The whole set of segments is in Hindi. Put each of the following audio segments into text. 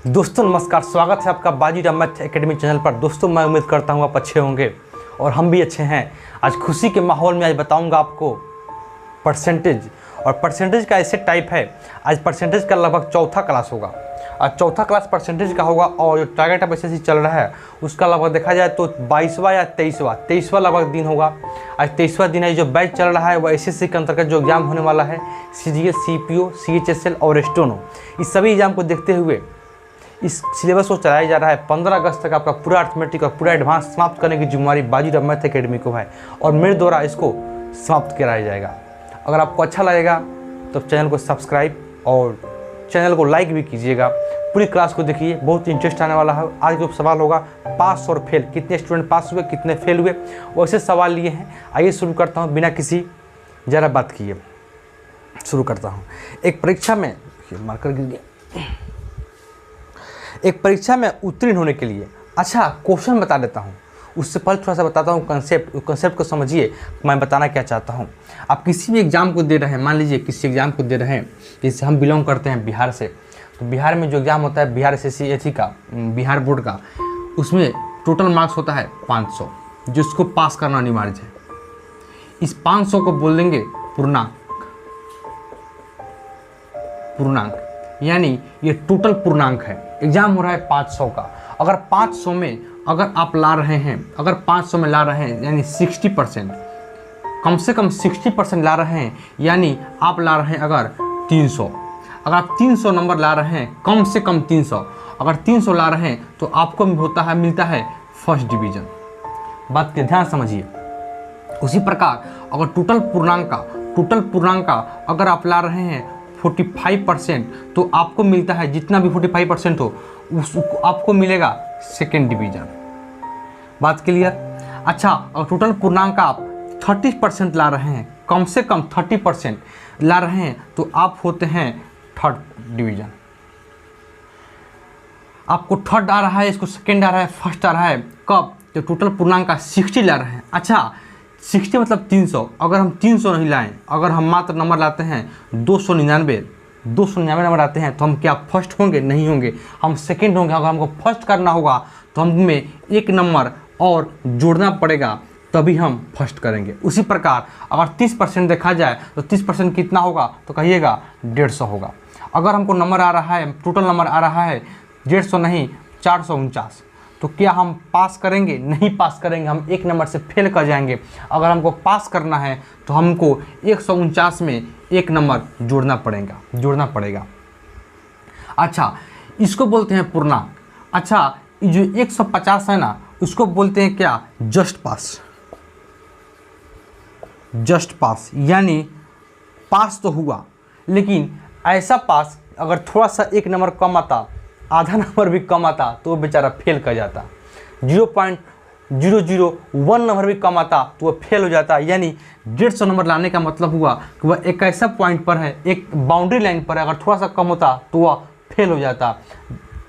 दोस्तों नमस्कार, स्वागत है आपका बाजीराव मैथ एकेडमी चैनल पर। दोस्तों मैं उम्मीद करता हूँ आप अच्छे होंगे और हम भी अच्छे हैं। आज खुशी के माहौल में आज बताऊँगा आपको परसेंटेज। और परसेंटेज का ऐसे टाइप है, आज परसेंटेज का लगभग चौथा क्लास होगा। आज चौथा क्लास परसेंटेज का होगा और जो टारगेट अब ऐसे चल रहा है उसका लगभग देखा जाए तो 22वां या 23वां लगभग दिन होगा। आज 23वां दिन है। जो बैच चल रहा है वो एसएससी के अंतर्गत जो एग्ज़ाम होने वाला है सीजीएल, सीपीओ, सीएचएसएल और स्टेनो, इस सभी एग्जाम को देखते हुए इस सिलेबस को चलाया जा रहा है। 15 अगस्त तक आपका पूरा अर्थमेटिक और पूरा एडवांस समाप्त करने की जिम्मेदारी बाजीराव मैथ एकेडमी को है और मेरे द्वारा इसको समाप्त कराया जाएगा। अगर आपको अच्छा लगेगा तो चैनल को सब्सक्राइब और चैनल को लाइक भी कीजिएगा। पूरी क्लास को देखिए, बहुत इंटरेस्ट आने वाला है। आज जो सवाल होगा पास और फेल, कितने स्टूडेंट पास हुए, कितने फेल हुए, वैसे सवाल लिए हैं। आइए शुरू करता हूँ बिना किसी ज़रा बात किए शुरू करता हूँ। एक परीक्षा में मार्कर गिर गया। एक परीक्षा में उत्तीर्ण होने के लिए अच्छा क्वेश्चन बता देता हूँ, उससे पहले थोड़ा सा बताता हूँ कंसेप्ट को समझिए मैं बताना क्या चाहता हूँ। आप किसी भी एग्ज़ाम को दे रहे हैं, मान लीजिए किसी एग्ज़ाम को दे रहे हैं, जैसे हम बिलोंग करते हैं बिहार से, तो बिहार में जो एग्ज़ाम होता है बिहार एसएससी का, बिहार बोर्ड का, उसमें टोटल मार्क्स होता है 500, जिसको पास करना अनिवार्य है। इस 500 को बोल देंगे पूर्णांक, यानी ये टोटल पूर्णांक है। एग्जाम हो रहा है 500 का। अगर 500 में अगर आप ला रहे हैं, अगर 500 में ला रहे हैं यानी 60%, कम से कम 60% ला रहे हैं, यानी आप ला रहे हैं अगर 300, अगर आप 300 नंबर ला रहे हैं, कम से कम 300, अगर 300 ला रहे हैं तो आपको मिलता है फर्स्ट डिवीज़न। बात के ध्यान समझिए। उसी प्रकार अगर टोटल पूर्णांक का अगर आप ला रहे हैं 45%, तो आपको मिलता है, जितना भी 45% हो उसको आपको मिलेगा सेकेंड डिवीज़न। बात क्लियर? अच्छा, और टोटल पूर्णांक का आप 30% ला रहे हैं, कम से कम 30% ला रहे हैं, तो आप होते हैं थर्ड डिवीज़न। आपको थर्ड आ रहा है, इसको सेकेंड आ रहा है, फर्स्ट आ रहा है। कब? तो टोटल पूर्णांक का 60 ला रहे हैं। अच्छा, 60 मतलब 300। अगर हम 300 नहीं लाएं, अगर हम मात्र नंबर लाते हैं 299 नंबर आते हैं, तो हम क्या फर्स्ट होंगे? नहीं होंगे, हम सेकंड होंगे। अगर हमको फर्स्ट करना होगा तो हमें एक नंबर और जोड़ना पड़ेगा, तभी हम फर्स्ट करेंगे। उसी प्रकार अगर 30% देखा जाए तो 30% कितना होगा? तो कहिएगा 150 होगा। अगर हमको नंबर आ रहा है, टोटल नंबर आ रहा है 150 नहीं 449, तो क्या हम पास करेंगे? नहीं पास करेंगे, हम एक नंबर से फेल कर जाएंगे। अगर हमको पास करना है तो हमको 149 में एक नंबर जोड़ना पड़ेगा। अच्छा, इसको बोलते हैं पूर्णांक। अच्छा, जो 150 है ना, उसको बोलते हैं क्या? जस्ट पास, यानी पास तो हुआ, लेकिन ऐसा पास अगर थोड़ा सा एक नंबर कम आता, आधा नंबर भी कम आता, तो वो बेचारा फेल कर जाता। 0.001 नंबर भी कम आता तो वह फेल हो जाता। यानी 150 नंबर लाने का मतलब हुआ कि वह एक ऐसा पॉइंट पर है, एक बाउंड्री लाइन पर है, अगर थोड़ा सा कम होता तो वह फेल हो जाता।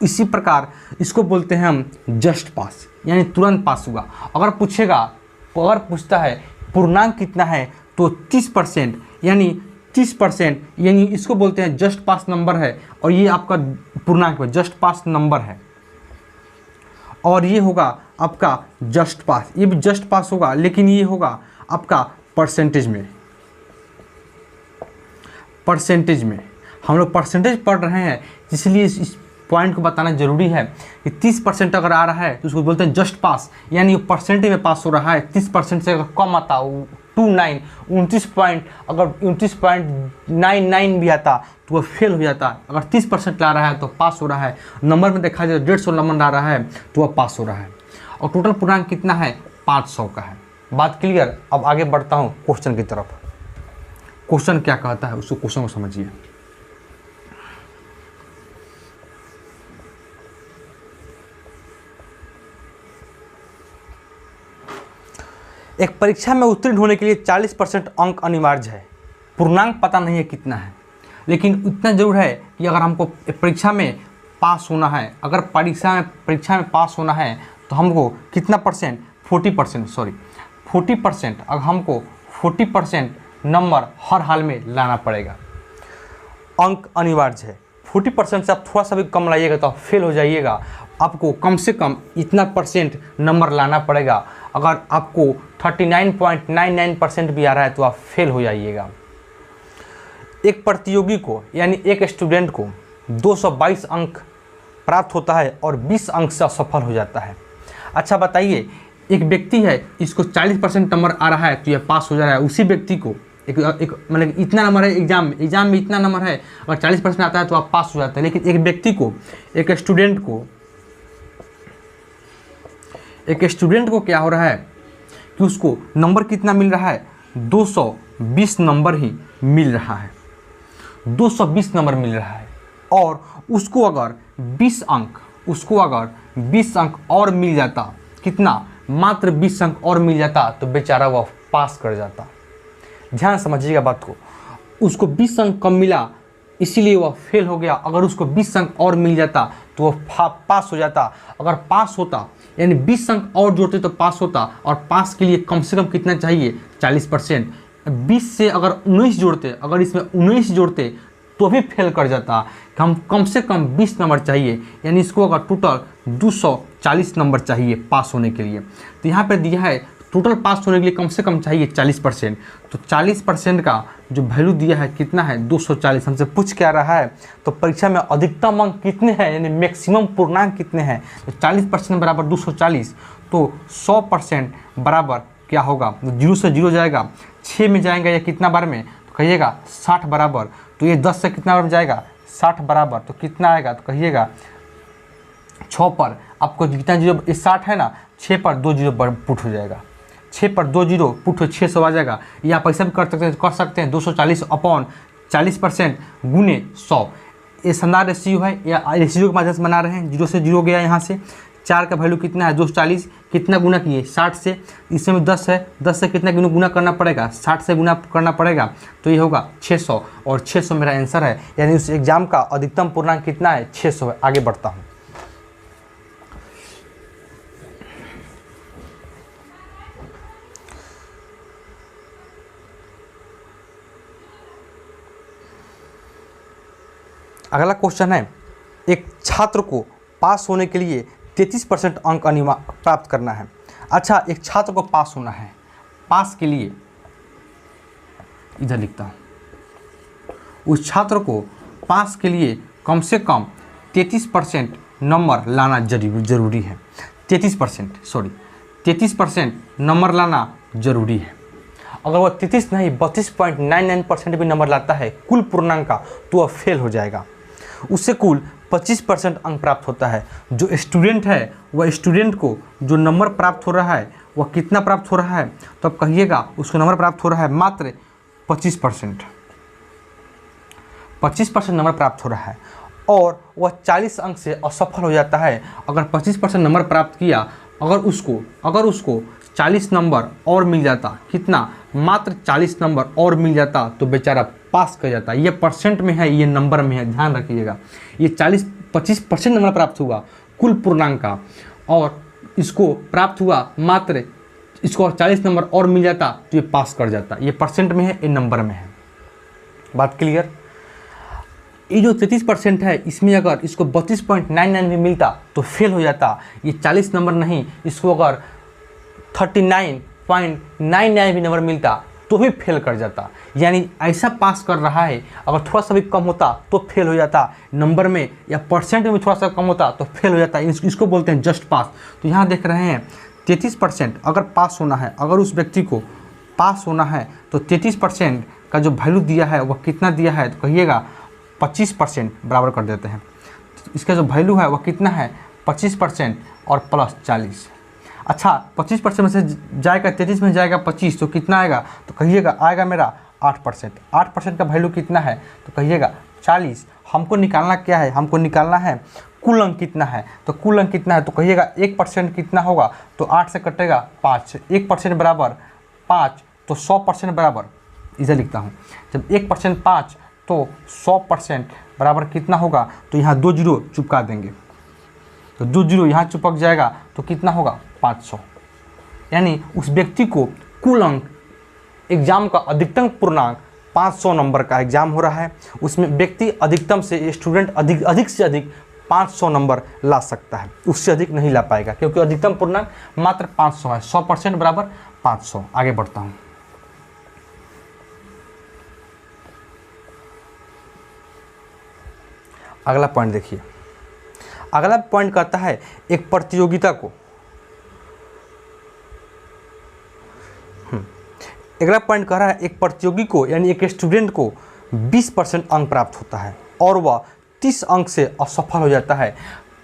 इसी प्रकार इसको बोलते हैं हम जस्ट पास, यानी तुरंत पास हुआ। अगर पूछता है पूर्णांक कितना है, तो 30%, यानी 30%, यानी इसको बोलते हैं जस्ट पास नंबर है। और ये आपका पूर्णांक में जस्ट पास नंबर है, और ये होगा आपका जस्ट पास, ये भी जस्ट पास होगा, लेकिन ये होगा आपका परसेंटेज में। हम लोग परसेंटेज पढ़ रहे हैं, इसलिए इस पॉइंट को बताना जरूरी है कि 30% अगर आ रहा है तो उसको बोलते हैं जस्ट पास, यानी परसेंटेज में पास हो रहा है। 30% से अगर कम आता, 29.99 भी आता तो वह फेल हो जाता। अगर 30% ला रहा है तो पास हो रहा है। नंबर में देखा जाए 150 नंबर ला रहा है तो वह पास हो रहा है। और टोटल पूर्णांक कितना है? 500 का है। बात क्लियर? अब आगे बढ़ता हूँ क्वेश्चन की तरफ। क्वेश्चन क्या कहता है, उसको क्वेश्चन को समझिए। एक परीक्षा में उत्तीर्ण होने के लिए 40% अंक अनिवार्य है। पूर्णांक पता नहीं है कितना है, लेकिन इतना जरूर है कि अगर हमको परीक्षा में पास होना है, अगर परीक्षा में पास होना है तो हमको कितना परसेंट? 40%। अगर हमको 40% नंबर हर हाल में लाना पड़ेगा। अंक अनिवार्य है, 40% से आप थोड़ा सा भी कम लाइएगा तो आप फेल हो जाइएगा। आपको कम से कम इतना परसेंट नंबर लाना पड़ेगा। अगर आपको 39.99% भी आ रहा है तो आप फेल हो जाइएगा। एक प्रतियोगी को यानी एक स्टूडेंट को 222 अंक प्राप्त होता है और 20 अंक से असफल हो जाता है। अच्छा बताइए, एक व्यक्ति है, इसको 40% नंबर आ रहा है तो यह पास हो जा रहा है। उसी व्यक्ति को एक मतलब इतना नंबर है एग्जाम में इतना नंबर है, अगर 40% आता है तो आप पास हो जाते हैं। लेकिन एक व्यक्ति को, एक स्टूडेंट को क्या हो रहा है कि उसको नंबर कितना मिल रहा है, 220 नंबर ही मिल रहा है, 220 नंबर मिल रहा है। और उसको अगर 20 अंक और मिल जाता, कितना, मात्र 20 अंक और मिल जाता तो बेचारा वह पास कर जाता। ध्यान समझिएगा बात को। उसको 20 अंक कम मिला इसीलिए वह फेल हो गया। अगर उसको 20 अंक और मिल जाता तो वह पास हो जाता। अगर पास होता यानी 20 अंक और जोड़ते तो पास होता। और पास के लिए कम से कम कितना चाहिए, 40%। 20 से अगर 19 जोड़ते, अगर इसमें 19 जोड़ते तो भी फेल कर जाता। कम से कम 20 नंबर चाहिए, यानी इसको अगर टोटल 240 नंबर चाहिए पास होने के लिए। तो यहाँ पे दिया है टोटल पास होने के लिए कम से कम चाहिए 40%। तो 40% का जो वैल्यू दिया है कितना है, 240। हमसे पूछ क्या रहा है, तो परीक्षा में अधिकतम अंक कितने हैं यानी मैक्सिमम पूर्णांक कितने हैं। तो 40% बराबर 240। तो 100% बराबर क्या होगा, 0 से 0 जाएगा, 6 में जाएगा या कितना बार में, तो कहिएगा 60 बराबर। तो ये 10 से कितना बार में जाएगा, 60 बराबर। तो कितना आएगा, तो कहिएगा 6 पर आपको जितना 0, ये 60 है ना, 6 पर 2 0 पुट हो जाएगा, 6 पर 2 0 पुट हो 600 आ जाएगा। या आप ऐसा भी कर सकते हैं 240 अपॉन 40% गुने 100। ये शानदार रेशियो है, या रेशियो के माध्यम से बना रहे हैं। 0 से 0 गया, यहाँ से 4 का वैल्यू कितना है, 240। कितना गुना किए, 60 से। इसमें 10 है, 10 से कितना गुना करना पड़ेगा, 60 से गुना करना पड़ेगा। तो ये होगा 600 और 600 मेरा आंसर है। यानी उस एग्जाम का अधिकतम पूर्णांक कितना है, 600 है। आगे बढ़ता हूँ। अगला क्वेश्चन है, एक छात्र को पास होने के लिए 33% अंक प्राप्त करना है। अच्छा, एक छात्र को पास होना है, पास के लिए इधर लिखता हूँ, उस छात्र को पास के लिए कम से कम 33% नंबर लाना जरूरी है। 33% नंबर लाना जरूरी है। अगर वह 33 नहीं 32.99% भी नंबर लाता है कुल पूर्णांक का, तो वह फेल हो जाएगा। उससे कुल 25% अंक प्राप्त होता है। जो स्टूडेंट है वह स्टूडेंट को जो नंबर प्राप्त हो रहा है वह कितना प्राप्त हो रहा है, तो आप कहिएगा उसको नंबर प्राप्त हो रहा है मात्र 25%। 25% नंबर प्राप्त हो रहा है और वह 40 अंक से असफल हो जाता है। अगर 25% नंबर प्राप्त किया, अगर उसको 40 नंबर और मिल जाता, कितना, मात्र 40 नंबर और मिल जाता तो बेचारा पास कर जाता। ये परसेंट में है, ये नंबर में है, ध्यान रखिएगा। ये 25% नंबर प्राप्त हुआ कुल पूर्णांक का, और इसको प्राप्त हुआ मात्र, इसको 40 नंबर और मिल जाता तो ये पास कर जाता। ये परसेंट में है, ये नंबर में है। बात क्लियर। ये जो 33% है, इसमें अगर इसको 32.99 भी मिलता तो फेल हो जाता। ये 40 नंबर नहीं, इसको अगर 39.99 भी नंबर मिलता तो भी फेल कर जाता। यानी ऐसा पास कर रहा है, अगर थोड़ा सा भी कम होता तो फेल हो जाता नंबर में, या परसेंट में भी थोड़ा सा कम होता तो फेल हो जाता। इसको बोलते हैं जस्ट पास। तो यहाँ देख रहे हैं 33% अगर पास होना है, अगर उस व्यक्ति को पास होना है तो 33% का जो वैल्यू दिया है वह कितना दिया है, तो कहिएगा 25% बराबर कर देते हैं। इसका जो वैल्यू है वह कितना है, 25% और प्लस 40। अच्छा, 25% में से जाएगा 33 में जाएगा 25, तो कितना आएगा, तो कहिएगा आएगा मेरा 8%। 8% का वैल्यू कितना है, तो कहिएगा 40। हमको निकालना क्या है, हमको निकालना है कुल अंक कितना है। तो कुल अंक कितना है, तो कहिएगा 1% कितना होगा, तो 8 से कटेगा 5। 1% बराबर 5, तो 100% बराबर, इसे लिखता हूँ, जब 1% 5 तो 100% बराबर कितना होगा, तो यहाँ 2 0 चिपका देंगे, तो 2 0 यहाँ चिपक जाएगा तो कितना होगा, 500। यानी उस व्यक्ति को कुल अंक एग्जाम का अधिकतम पूर्णांक 500 नंबर का एग्ज़ाम हो रहा है, उसमें व्यक्ति अधिकतम से स्टूडेंट अधिक से अधिक 500 नंबर ला सकता है, उससे अधिक नहीं ला पाएगा क्योंकि अधिकतम पूर्णांक मात्र 500 है। 100% बराबर 500। आगे बढ़ता हूँ। अगला पॉइंट देखिए। अगला पॉइंट कहता है एक प्रतियोगिता को अगला पॉइंट कह रहा है एक प्रतियोगी को यानी एक स्टूडेंट को 20% अंक प्राप्त होता है और वह 30 अंक से असफल हो जाता है।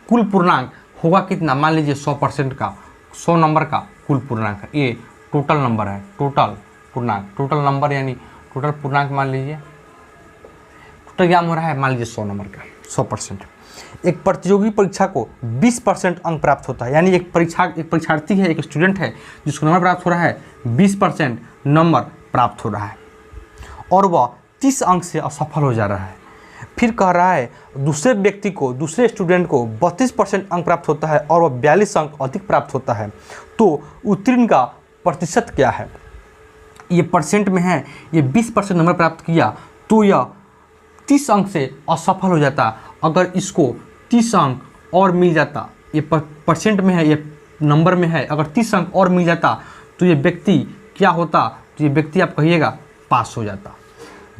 कुल पूर्णांक होगा कितना? मान लीजिए 100% का 100 नंबर का कुल पूर्णांक, ये टोटल नंबर है, टोटल पूर्णांक, टोटल नंबर यानी टोटल पूर्णांक मान लीजिए, टोटल एग्जाम हो रहा है मान लीजिए 100 नंबर का 100%। एक प्रतियोगी परीक्षा को 20% अंक प्राप्त होता है, यानी एक परीक्षार्थी है, एक स्टूडेंट है जिसको नंबर प्राप्त हो रहा है 20% नंबर प्राप्त हो रहा है और वह 30 अंक से असफल हो जा रहा है। फिर कह रहा है दूसरे व्यक्ति को, दूसरे स्टूडेंट को 32% अंक प्राप्त होता है और वह 42 अंक अधिक प्राप्त होता है, तो उत्तीर्ण का प्रतिशत क्या है? ये परसेंट में है, ये 20% नंबर प्राप्त किया तो यह 30 अंक से असफल हो जाता। अगर इसको 30 अंक और मिल जाता, ये परसेंट में है, ये नंबर में है, अगर 30 अंक और मिल जाता तो ये व्यक्ति क्या होता? तो ये व्यक्ति आप कहिएगा पास हो जाता।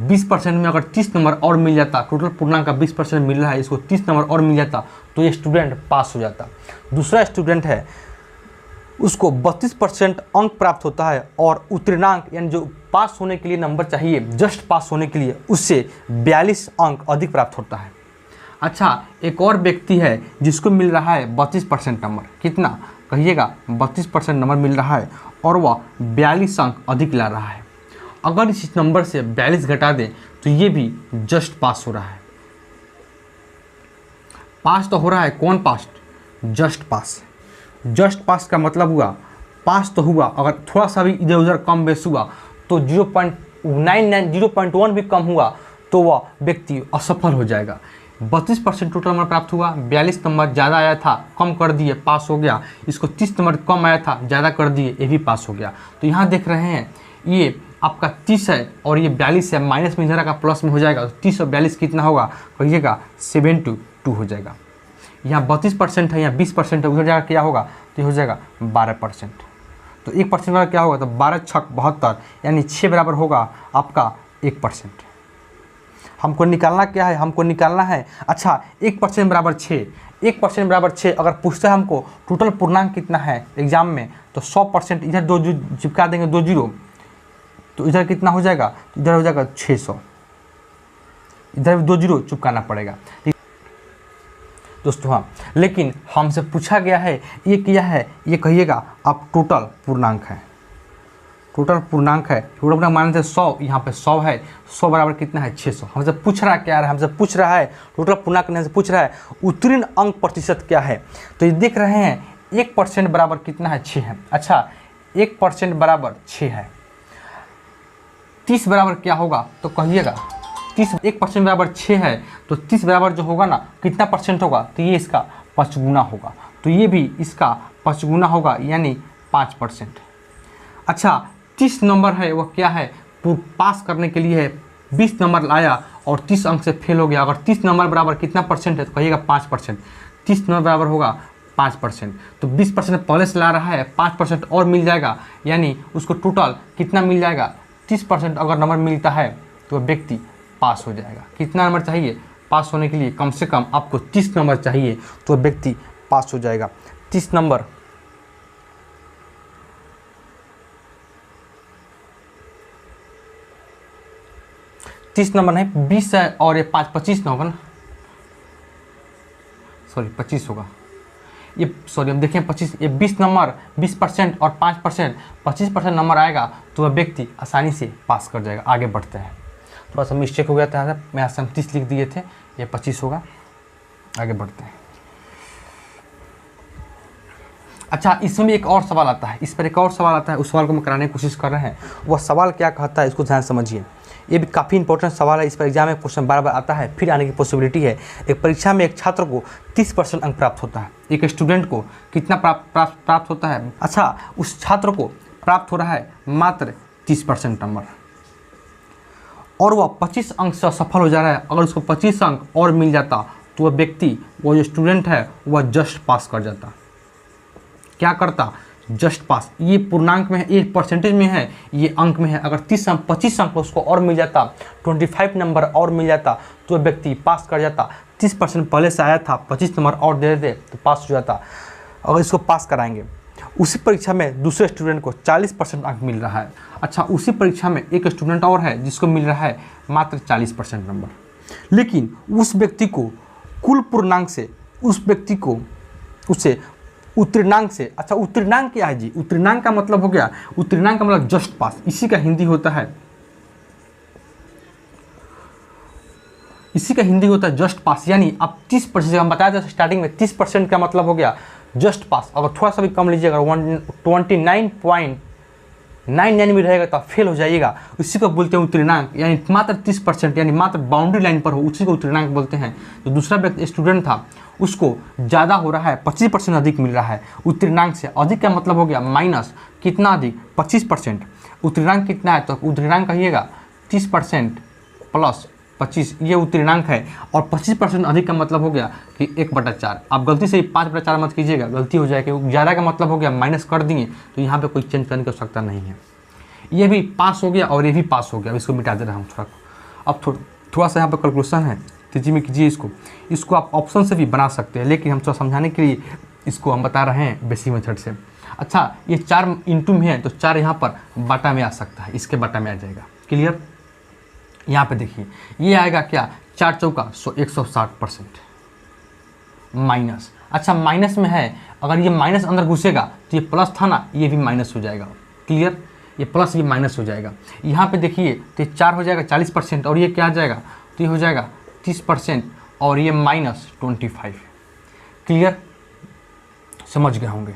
20% में अगर 30 नंबर और मिल जाता, टोटल पूर्णांक का 20% मिल रहा है, इसको 30 नंबर और मिल जाता तो ये स्टूडेंट पास हो जाता। दूसरा स्टूडेंट है उसको 32% अंक प्राप्त होता है और उत्तीर्णांक यानी जो पास होने के लिए नंबर चाहिए, जस्ट पास होने के लिए, उससे 42 अंक अधिक प्राप्त होता है। अच्छा, एक और व्यक्ति है जिसको मिल रहा है 32% नंबर, कितना कहिएगा? 32% नंबर मिल रहा है और वह 42 अंक अधिक ला रहा है। अगर इस नंबर से 42 घटा दें तो ये भी जस्ट पास हो रहा है। पास तो हो रहा है, कौन पास? जस्ट पास। जस्ट पास का मतलब हुआ पास तो हुआ, अगर थोड़ा सा भी इधर उधर कम बेस हुआ तो 0.1 भी कम हुआ तो वह व्यक्ति असफल हो जाएगा। 32% टोटल नंबर प्राप्त हुआ, 42 नंबर ज़्यादा आया था, कम कर दिए, पास हो गया। इसको 30 नंबर कम आया था, ज़्यादा कर दिए, ये भी पास हो गया। तो यहाँ देख रहे हैं ये आपका 30 है और ये 42 है, माइनस में इधर का प्लस में हो जाएगा, तो 30 और 42 कितना होगा कहिएगा? 7/2 हो जाएगा। यहाँ 32% है, यहाँ 20% है, उधर जाकर क्या होगा? तो ये हो जाएगा 12%। तो 1% वाला क्या होगा? तो 12 छक 72 यानी 6 बराबर होगा आपका 1%। हमको निकालना क्या है? हमको निकालना है, अच्छा 1% बराबर 6, 1% बराबर 6 अगर पूछता है हमको टोटल पूर्णांक कितना है एग्जाम में, तो 100% इधर 2 चिपका देंगे, 2 0, तो इधर कितना हो जाएगा? इधर हो जाएगा 600, इधर 2 0 चिपकाना पड़ेगा दोस्तों। हाँ, लेकिन हमसे पूछा गया है ये क्या है? ये कहिएगा आप टोटल पूर्णांक है, टोटल पूर्णांक है। टोटल पूर्णांक मान थे 100, यहाँ पे 100 है, 100 बराबर कितना है? 600। हमसे पूछ रहा क्या है? हमसे पूछ रहा है टोटल पूर्णांक करने से पूछ रहा है उत्तीर्ण अंक प्रतिशत क्या है। तो ये देख रहे हैं 1% बराबर कितना है? 6 है। अच्छा, 1% बराबर 6 है, 30 बराबर क्या होगा? तो कहिएगा 30, 1% बराबर 6 है तो 30 बराबर जो होगा ना कितना परसेंट होगा? तो ये इसका 5 गुना होगा, तो ये भी इसका 5 गुना होगा यानी 5%। अच्छा, 30 नंबर है वह क्या है? पास करने के लिए है, 20 नंबर लाया और 30 अंक से फेल हो गया। अगर 30 नंबर बराबर कितना परसेंट है? तो कहिएगा 5%। 30 नंबर बराबर होगा 5%, तो 20% पहले से ला रहा है, 5% और मिल जाएगा, यानी उसको टोटल कितना मिल जाएगा? 30% अगर नंबर मिलता है तो व्यक्ति पास हो जाएगा। कितना नंबर चाहिए पास होने के लिए? कम से कम आपको 30 नंबर चाहिए तो व्यक्ति पास हो जाएगा। 30 नंबर नहीं, 20 है और ये 25 ना होगा ना, सॉरी 25 होगा ये, सॉरी हम देखें 25, ये 20 नंबर 20% और 5%, 25% नंबर आएगा तो वह व्यक्ति आसानी से पास कर जाएगा। आगे बढ़ते हैं, थोड़ा सा मिस्टेक हो गया था, मैं यहाँ से 30 लिख दिए थे, ये 25 होगा। आगे बढ़ते हैं। अच्छा, इसमें भी एक और सवाल आता है, इस पर एक और सवाल आता है, उस सवाल को हम कराने की कोशिश कर रहे हैं। वह सवाल क्या कहता है इसको ध्यान समझिए, ये भी काफ़ी इंपॉर्टेंट सवाल है, इस पर एग्जाम में क्वेश्चन बार बार आता है, फिर आने की पॉसिबिलिटी है। एक परीक्षा में एक छात्र को 30% अंक प्राप्त होता है, एक स्टूडेंट को कितना प्राप्त होता है? अच्छा, उस छात्र को प्राप्त हो रहा है मात्र 30% नंबर और वह 25 अंक से असफल हो जा रहा है, अगर उसको 25 अंक और मिल जाता तो वह व्यक्ति, वो जो स्टूडेंट है वह जस्ट पास कर जाता। क्या करता? जस्ट पास। ये पूर्णांक में है, ये परसेंटेज में है, ये अंक में है। अगर 25 अंक उसको और मिल जाता, 25 नंबर और मिल जाता तो वह व्यक्ति पास कर जाता। 30% पहले से आया था, 25 नंबर और दे देते तो पास हो जाता। अगर इसको पास कराएंगे, उसी परीक्षा में दूसरे स्टूडेंट को 40% अंक मिल रहा है। अच्छा, उसी परीक्षा में एक स्टूडेंट और है जिसको मिल रहा है मात्र 40% नंबर, लेकिन उस व्यक्ति को कुल पूर्णांक से, उस व्यक्ति को उसे उत्तीर्णांक से, अच्छा उत्तीर्णांक क्या है जी? उत्तीर्णांक का मतलब हो गया, उत्तीर्णांक का मतलब जस्ट पास, इसी का हिंदी होता है, इसी का हिंदी होता है जस्ट पास। यानी अब 30%, हम बताया था स्टार्टिंग में 30% का मतलब हो गया जस्ट पास। अगर थोड़ा सा भी कम लीजिएगा, 29.99 भी रहेगा तो आप फेल हो जाइएगा। इसी को बोलते हैं उत्तीर्णांक, यानी मात्र 30%, यानी मात्र बाउंड्री लाइन पर हो, उसी को उत्तीर्णांक बोलते हैं। तो दूसरा व्यक्ति स्टूडेंट था, उसको ज़्यादा हो रहा है, 25% अधिक मिल रहा है उत्तीर्णांक से। अधिक का मतलब हो गया माइनस कितना अधिक? 25%। उत्तीर्णांक कितना है? तो उत्तीर्णांक कहिएगा 30% प्लस 25, ये उत्तीर्णांक है। और 25% अधिक का मतलब हो गया कि 1/4। आप गलती से 5/4 मत कीजिएगा, गलती हो जाएगी। ज़्यादा का मतलब हो गया माइनस कर दिए, तो यहाँ पे कोई चेंज करने की आवश्यकता नहीं है। ये भी पास हो गया और ये भी पास हो गया। अब इसको मिटा दे रहा हूँ थोड़ा। अब थोड़ा सा यहाँ पर कैलकुलेशन है, तेजी में कीजिए इसको आप ऑप्शन से भी बना सकते हैं, लेकिन हम थोड़ा समझाने के लिए इसको हम बता रहे हैं बेसिक मेथड से। अच्छा, ये 4 इंटू में है तो 4 यहाँ पर बाटा में आ सकता है, इसके बाटा में आ जाएगा। क्लियर? यहाँ पे देखिए, ये आएगा क्या? 4 चौका 160% माइनस। अच्छा, माइनस में है, अगर ये माइनस अंदर घुसेगा तो ये प्लस था ना, ये भी माइनस हो जाएगा। क्लियर? ये प्लस ये माइनस हो जाएगा। यहाँ पे देखिए तो ये 4 हो जाएगा 40%, और ये क्या आ जाएगा? तो ये हो जाएगा 30%, और ये माइनस 25। क्लियर? समझ गए होंगे।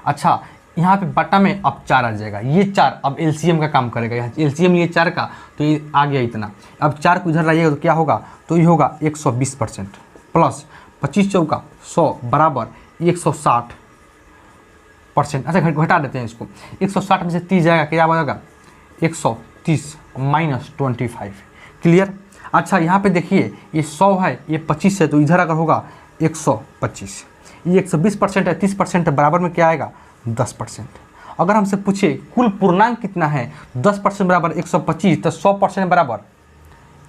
अच्छा, यहाँ पे बटा में अब 4 आ जाएगा। ये 4 अब एलसीएम का काम करेगा। यहाँ एलसीएम ये 4 का, तो ये आ गया इतना। अब 4 को इधर लाइएगा तो क्या होगा? तो ये होगा 120% प्लस 25 चौका 100 बराबर 160%। अच्छा, घटा देते हैं इसको। 160 में से 30 जाएगा, क्या बनेगा? 130 माइनस 25। क्लियर? अच्छा, यहाँ पे देखिए ये 100 है, ये 25 है, तो इधर अगर होगा 125। ये 120% है, 30% है, बराबर में क्या आएगा? 10%। अगर हमसे पूछे कुल पूर्णांक कितना है, 10% बराबर 125, तो 100% बराबर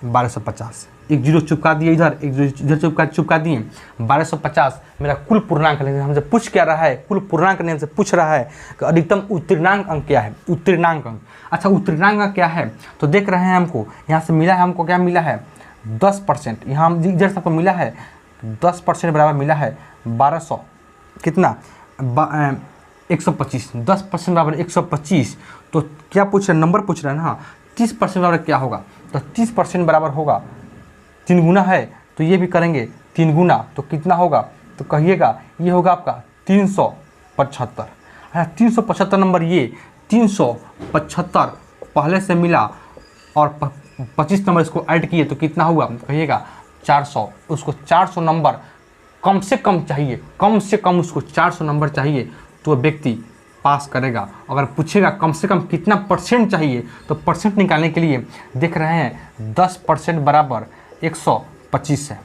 1250। एक जीरो चुपका दिए इधर, एक जीरो इधर चुपका दिए, 1250 मेरा कुल पूर्णांक। लेकिन हमसे पूछ क्या रहा है? कुल पूर्णांक ने हमसे पूछ रहा है कि अधिकतम उत्तीर्णांक अंक क्या है? उत्तीर्णांक अंक। अच्छा, उत्तीर्णांक अंक क्या है? तो देख रहे हैं हमको यहाँ से मिला है, हमको क्या मिला है? 10%। यहाँ इधर सबको मिला है 10% बराबर मिला है 1200 कितना? 125। 10% बराबर 125। तो क्या पूछ रहे हैं? नंबर पूछ रहे हैं ना। 30% बराबर क्या होगा? तो 30% बराबर होगा 3 गुना है, तो ये भी करेंगे 3 गुना, तो कितना होगा? तो कहिएगा ये होगा आपका 375। अच्छा, 375 नंबर, ये 375 पहले से मिला और 25 नंबर इसको ऐड किए तो कितना हुआ? कहिएगा 400। उसको 400 नंबर कम से कम चाहिए, कम से कम उसको 400 नंबर चाहिए, तो व्यक्ति पास करेगा। अगर पूछेगा कम से कम कितना परसेंट चाहिए, तो परसेंट निकालने के लिए देख रहे हैं 10% बराबर 125 है।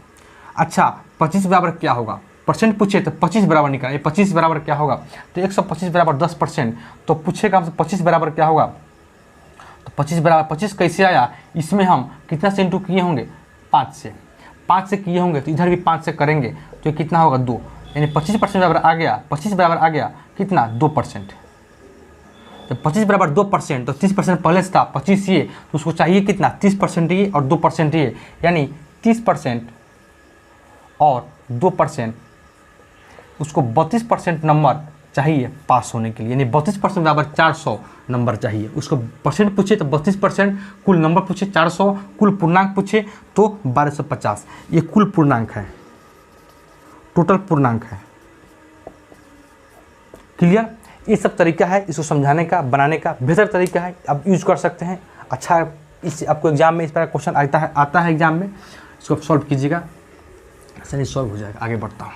अच्छा, 25 बराबर क्या होगा? परसेंट पूछे तो 25 बराबर निकालें। 25 बराबर क्या होगा? तो 125 बराबर 10%। तो पूछेगा हमसे 25 बराबर क्या होगा? तो 25 बराबर 25 कैसे आया? इसमें हम कितना से इंटू किए होंगे? 5 से किए होंगे, तो इधर भी 5 से करेंगे, तो ये कितना होगा? 2। यानी 25% बराबर आ गया। 25 बराबर आ गया कितना? 2%। तो 25 बराबर 2%, तो 30% पहले से था, 25 ये, तो उसको चाहिए कितना? 30% ये और 2% ये, यानी 30% और 2%, उसको 32% नंबर चाहिए पास होने के लिए। यानी 32% बराबर 400 नंबर चाहिए। उसको परसेंट पूछे तो 32%, कुल नंबर पूछे 400, कुल पूर्णांक पूछे तो 1250। ये कुल पूर्णांक है, टोटल पूर्णांक है। क्लियर? ये सब तरीका है इसको समझाने का, बनाने का बेहतर तरीका है, आप यूज कर सकते हैं। अच्छा, इस आपको एग्जाम में इस तरह क्वेश्चन आता है एग्जाम में, इसको सॉल्व कीजिएगा, आसानी सॉल्व हो जाएगा। आगे बढ़ता हूँ।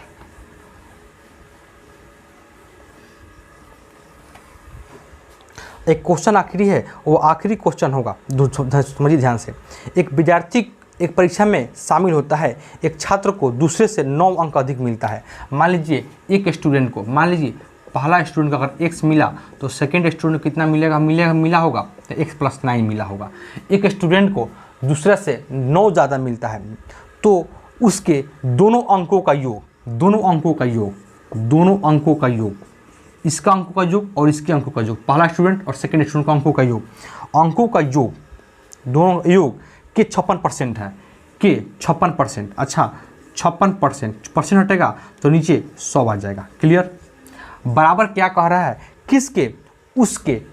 एक क्वेश्चन आखिरी है, वो आखिरी क्वेश्चन होगा, समझिए ध्यान से। एक विद्यार्थी एक परीक्षा में शामिल होता है, एक छात्र को दूसरे से 9 अंक अधिक मिलता है। मान लीजिए एक स्टूडेंट को, मान लीजिए पहला स्टूडेंट का अगर x मिला तो सेकेंड स्टूडेंट को कितना मिला होगा, तो x + 9 मिला होगा। एक स्टूडेंट को दूसरे से 9 ज़्यादा मिलता है तो उसके दोनों अंकों का योग, इसका अंकों का योग और इसके अंकों का योग, पहला स्टूडेंट और सेकेंड स्टूडेंट का अंकों का योग, दोनों योग के 56% है, के 56%। अच्छा 56% हटेगा तो नीचे 100 आ जाएगा। क्लियर? बराबर क्या कह रहा है, किसके,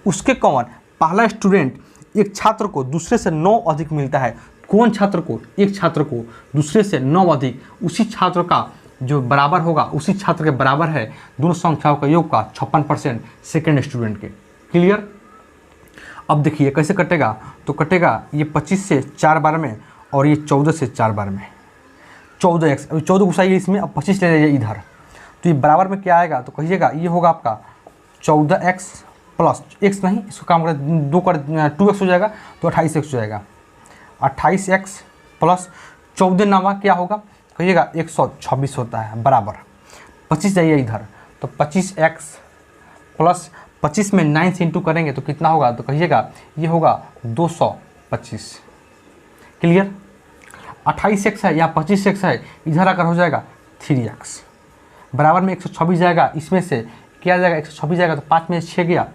उसके कौन, पहला स्टूडेंट एक छात्र को दूसरे से 9 अधिक मिलता है। कौन छात्र को, एक छात्र को दूसरे से 9 अधिक, उसी छात्र का जो बराबर होगा, उसी छात्र के बराबर है दोनों संख्याओं का योग का 56% सेकेंड स्टूडेंट के। क्लियर? अब देखिए कैसे कटेगा, तो कटेगा ये 25 से 4 बार में और ये 14 से 4 बार में, 14x, अभी 14 घुसाइए इसमें, अब 25 ले जाइए इधर, तो ये बराबर में क्या आएगा, तो कहिएगा ये होगा आपका 14x प्लस x नहीं, इसको काम करें 2x हो जाएगा तो 28x हो जाएगा। 28x प्लस 14 नामा क्या होगा, कहिएगा 126 होता है, बराबर 25 जाइए इधर, तो 25x प्लस 25 में 9 से इंटू करेंगे तो कितना होगा, तो कहिएगा ये होगा 225। क्लियर? 28x है या 25x है, इधर आकर हो जाएगा 3x, बराबर में 126 जाएगा, इसमें से क्या जाएगा 126 जाएगा, तो 5 में 6 गया।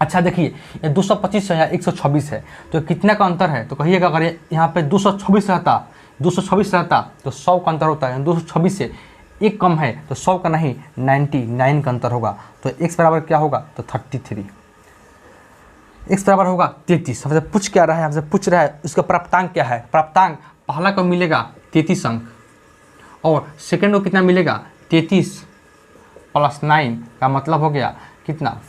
अच्छा देखिए ये 225 है या 126 है, तो कितना का अंतर है, तो कहिएगा अगर यहाँ पे 226 रहता तो 100 का अंतर होता है, 226 से एक कम है तो 100 का नहीं 99 का अंतर होगा। तो x बराबर क्या होगा, तो 33, x बराबर होगा 33। हमसे पूछ क्या रहा है, हमसे पूछ रहा है उसका प्राप्तांक क्या है। प्राप्तांक पहला को मिलेगा 33 अंक और सेकेंड को कितना मिलेगा, 33 + 9 का मतलब हो गया कितना,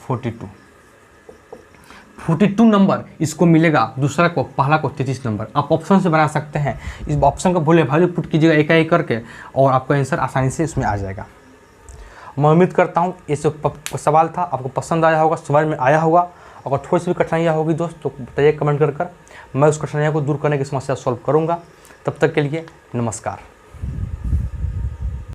42 नंबर इसको मिलेगा, दूसरा को, पहला को 33 नंबर। आप ऑप्शन से बना सकते हैं, इस ऑप्शन को भूले वैल्यू पुट कीजिएगा एक करके और आपका आंसर आसानी से इसमें आ जाएगा। मैं उम्मीद करता हूँ ये सब सवाल था आपको पसंद आया होगा, समझ में आया होगा। अगर थोड़ी सी भी कठिनाइयाँ होगी दोस्त तो बताइए कमेंट कर, मैं उस कठिनाइयों को दूर करने की समस्या सॉल्व करूँगा। तब तक के लिए नमस्कार।